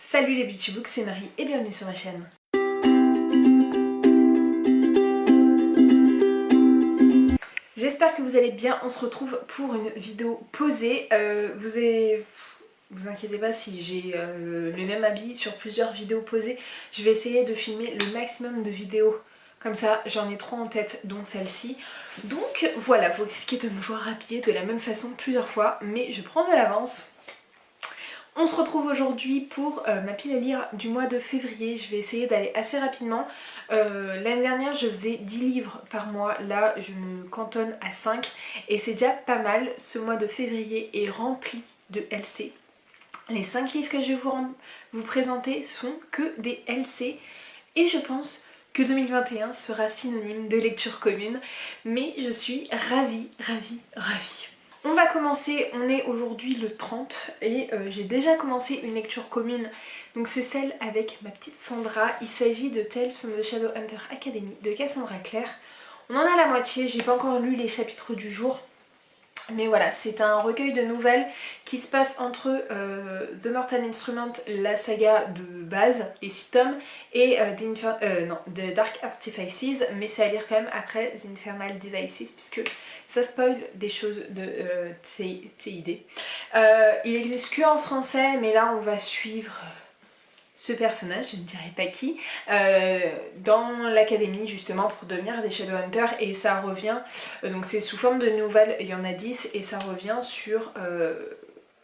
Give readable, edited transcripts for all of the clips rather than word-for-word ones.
Salut les Beauty Books, c'est Marie et bienvenue sur ma chaîne. J'espère que vous allez bien, on se retrouve pour une vidéo posée. Vous inquiétez pas si j'ai le même habit sur plusieurs vidéos posées. Je vais essayer de filmer le maximum de vidéos. Comme ça, j'en ai 3 en tête, dont celle-ci. Donc voilà, vous risquez de me voir habillée de la même façon plusieurs fois, mais je prends de l'avance. On se retrouve aujourd'hui pour ma pile à lire du mois de février. Je vais essayer d'aller assez rapidement. L'année dernière je faisais 10 livres par mois, là je me cantonne à 5 et c'est déjà pas mal. Ce mois de février est rempli de LC. Les 5 livres que je vais vous présenter sont que des LC et je pense que 2021 sera synonyme de lecture commune, mais je suis ravie. On va commencer, on est aujourd'hui le 30 et j'ai déjà commencé une lecture commune, donc c'est celle avec ma petite Sandra. Il s'agit de Tales from the Shadowhunter Academy de Cassandra Clare. On en a la moitié, j'ai pas encore lu les chapitres du jour. Mais voilà, c'est un recueil de nouvelles qui se passe entre The Mortal Instrument, la saga de base, les 6 tomes, et The Dark Artifices, mais c'est à lire quand même après The Infernal Devices, puisque ça spoil des choses de TID. Il existe que en français, mais là on va suivre ce personnage, je ne dirais pas qui, dans l'académie justement pour devenir des Shadowhunters, et ça revient, donc c'est sous forme de nouvelles, il y en a 10 et ça revient sur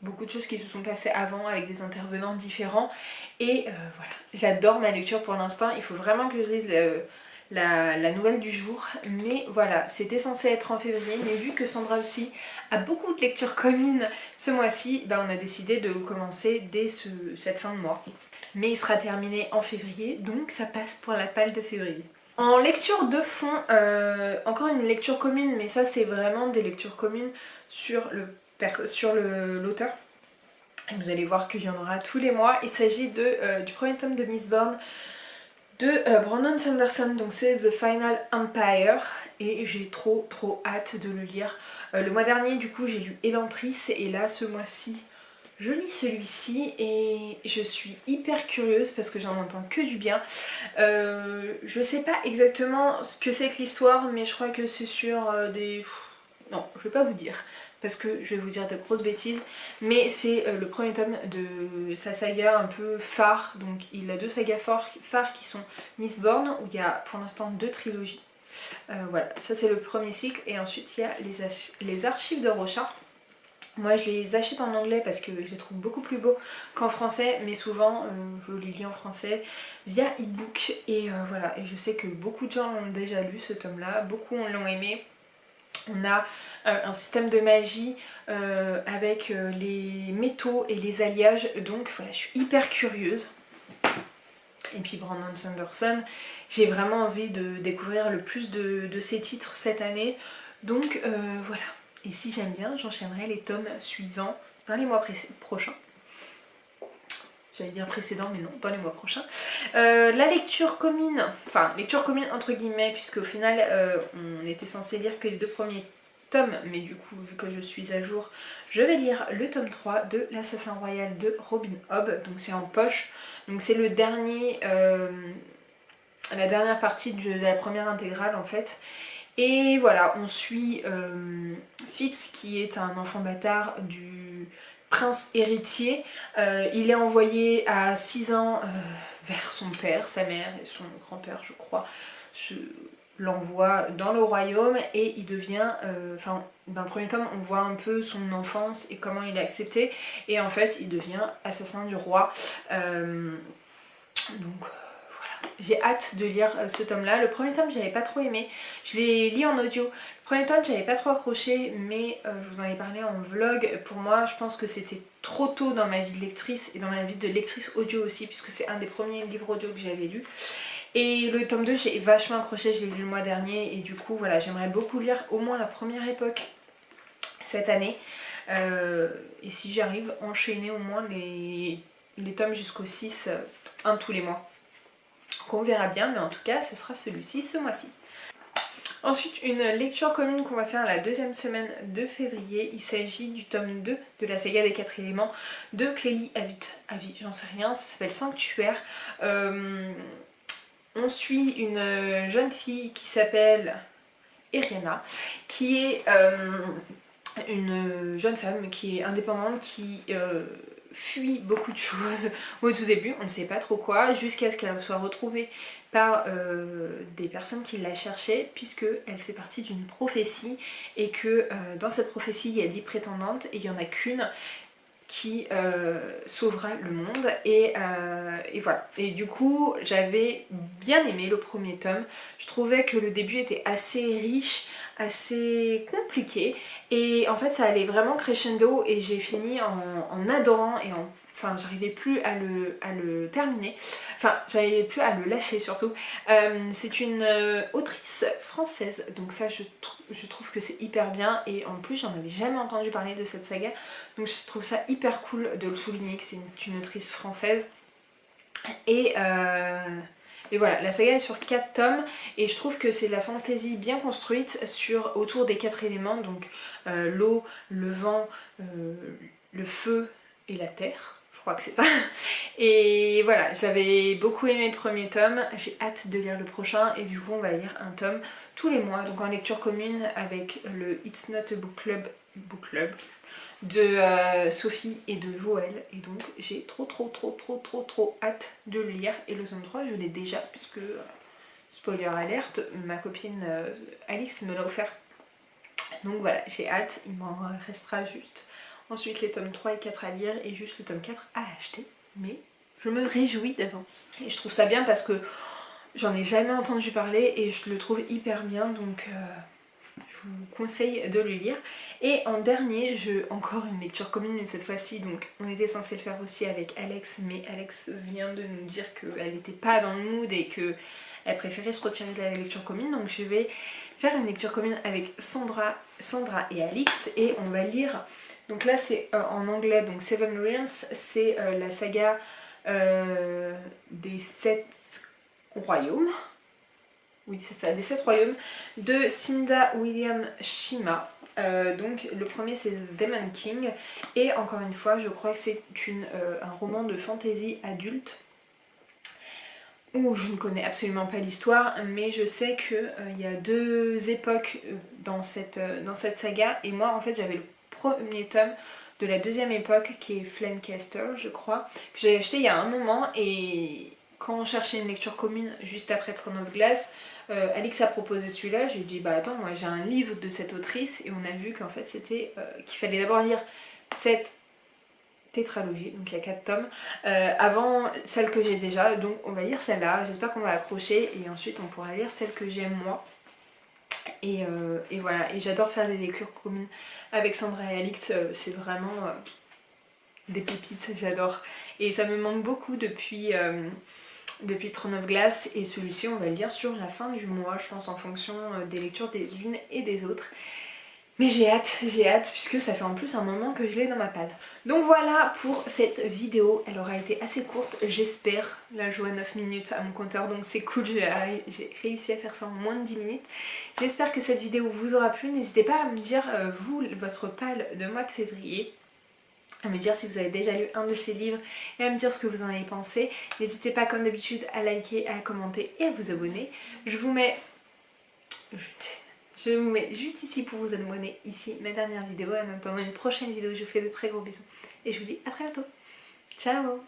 beaucoup de choses qui se sont passées avant avec des intervenants différents et voilà, j'adore ma lecture pour l'instant, il faut vraiment que je lise la nouvelle du jour, mais voilà, c'était censé être en février, mais vu que Sandra aussi a beaucoup de lectures communes ce mois-ci, on a décidé de commencer dès cette fin de mois. Mais il sera terminé en février, donc ça passe pour la palle de février. En lecture de fond, encore une lecture commune, mais ça c'est vraiment des lectures communes sur l'auteur. Vous allez voir qu'il y en aura tous les mois. Il s'agit du premier tome de Mistborn de Brandon Sanderson, donc c'est The Final Empire, et j'ai trop hâte de le lire. Le mois dernier du coup j'ai lu Elantris, et là ce mois-ci je lis celui-ci et je suis hyper curieuse parce que j'en entends que du bien. Je sais pas exactement ce que c'est que l'histoire, mais je crois que c'est sur des... Non, je vais pas vous dire parce que je vais vous dire de grosses bêtises, mais c'est le premier tome de sa saga un peu phare. Donc il a 2 sagas phares qui sont Mistborn, où il y a pour l'instant 2 trilogies. Voilà, ça c'est le premier cycle, et ensuite il y a les archives de Rochard. Moi je les achète en anglais parce que je les trouve beaucoup plus beaux qu'en français, mais souvent je les lis en français via e-book, et voilà, et je sais que beaucoup de gens ont déjà lu ce tome là, beaucoup l'ont aimé. On a un système de magie avec les métaux et les alliages, donc voilà, je suis hyper curieuse. Et puis Brandon Sanderson, j'ai vraiment envie de découvrir le plus de ses titres cette année, donc voilà. Et si j'aime bien, j'enchaînerai les tomes suivants dans les mois prochains. J'allais dire précédent, mais non, dans les mois prochains. La lecture commune, enfin lecture commune entre guillemets, puisque au final on était censé lire que les 2 premiers tomes, mais du coup vu que je suis à jour, je vais lire le tome 3 de l'Assassin Royal de Robin Hobb, donc c'est en poche, donc c'est le dernier, la dernière partie de la première intégrale en fait. Et voilà, on suit Fitz, qui est un enfant bâtard du prince héritier. Il est envoyé à 6 ans vers son père, sa mère et son grand-père je crois, l'envoie dans le royaume, et il devient, dans le premier tome on voit un peu son enfance et comment il a accepté, et en fait il devient assassin du roi. Donc j'ai hâte de lire ce tome là. Le premier tome j'avais pas trop aimé, je l'ai lu en audio. Le premier tome j'avais pas trop accroché, mais je vous en ai parlé en vlog. Pour moi je pense que c'était trop tôt dans ma vie de lectrice, et dans ma vie de lectrice audio aussi, puisque c'est un des premiers livres audio que j'avais lu. Et le tome 2 j'ai vachement accroché, je l'ai lu le mois dernier, et du coup voilà, j'aimerais beaucoup lire au moins la première époque cette année. Et si j'arrive, enchaîner au moins les tomes jusqu'au 6, un tous les mois. On verra bien, mais en tout cas ça sera celui-ci ce mois-ci. Ensuite, une lecture commune qu'on va faire la deuxième semaine de février. Il s'agit du tome 2 de la saga des 4 éléments de Clélie Avi, j'en sais rien, ça s'appelle Sanctuaire. On suit une jeune fille qui s'appelle Eriana, qui est une jeune femme qui est indépendante, qui fuit beaucoup de choses au tout début, on ne sait pas trop quoi, jusqu'à ce qu'elle soit retrouvée par des personnes qui la cherchaient, puisqu'elle fait partie d'une prophétie, et que dans cette prophétie il y a 10 prétendantes, et il n'y en a qu'une qui sauvera le monde, et voilà. Et du coup j'avais bien aimé le premier tome, je trouvais que le début était assez riche, assez compliqué, et en fait ça allait vraiment crescendo, et j'ai fini en adorant, et enfin j'arrivais plus à le terminer, enfin j'arrivais plus à le lâcher surtout. C'est une autrice française, donc ça je trouve que c'est hyper bien, et en plus j'en avais jamais entendu parler de cette saga, donc je trouve ça hyper cool de le souligner que c'est une autrice française. Et voilà, la saga est sur 4 tomes, et je trouve que c'est de la fantaisie bien construite autour des 4 éléments, donc l'eau, le vent, le feu et la terre, je crois que c'est ça. Et voilà, j'avais beaucoup aimé le premier tome, j'ai hâte de lire le prochain, et du coup on va lire un tome tous les mois, donc en lecture commune avec le It's Not a Book Club de Sophie et de Joël, et donc j'ai trop hâte de le lire. Et le tome 3 je l'ai déjà, puisque spoiler alerte, ma copine Alix me l'a offert, donc voilà, j'ai hâte, il m'en restera juste ensuite les tomes 3 et 4 à lire, et juste le tome 4 à acheter, mais je me réjouis d'avance. Et je trouve ça bien parce que j'en ai jamais entendu parler, et je le trouve hyper bien, donc je vous conseille de le lire. Et en dernier, encore une lecture commune, mais cette fois-ci, donc on était censé le faire aussi avec Alex, mais Alex vient de nous dire qu'elle n'était pas dans le mood et qu'elle préférait se retirer de la lecture commune, donc je vais faire une lecture commune avec Sandra et Alix, et on va lire, donc là c'est en anglais, donc Seven Realms, c'est la saga des 7 royaumes. Oui, c'est ça, des 7 royaumes, de Cinda William Shima. Donc le premier c'est The Demon King, et encore une fois je crois que c'est un roman de fantasy adulte, où je ne connais absolument pas l'histoire, mais je sais qu'il y a 2 époques dans cette saga, et moi en fait j'avais le premier tome de la deuxième époque qui est Flamecaster je crois, que j'ai acheté il y a un moment, et quand on cherchait une lecture commune juste après Throne of Glass, Alix a proposé celui-là, j'ai dit bah attends, moi j'ai un livre de cette autrice, et on a vu qu'en fait c'était qu'il fallait d'abord lire cette tétralogie, donc il y a 4 tomes, avant celle que j'ai déjà, donc on va lire celle-là, j'espère qu'on va accrocher, et ensuite on pourra lire celle que j'aime moi. Et voilà, et j'adore faire des lectures communes avec Sandra et Alix, c'est vraiment des pépites, j'adore. Et ça me manque beaucoup depuis Throne of Glass, et celui-ci on va le lire sur la fin du mois, je pense, en fonction des lectures des unes et des autres. Mais j'ai hâte, puisque ça fait en plus un moment que je l'ai dans ma palle. Donc voilà pour cette vidéo, elle aura été assez courte, j'espère. Là je vois 9 minutes à mon compteur, donc c'est cool, j'ai réussi à faire ça en moins de 10 minutes. J'espère que cette vidéo vous aura plu, n'hésitez pas à me dire, vous, votre palle de mois de février, à me dire si vous avez déjà lu un de ces livres, et à me dire ce que vous en avez pensé. N'hésitez pas comme d'habitude à liker, à commenter et à vous abonner. Je vous mets juste ici pour vous abonner, ici ma dernière vidéo. En attendant une prochaine vidéo, je vous fais de très gros bisous, et je vous dis à très bientôt. Ciao!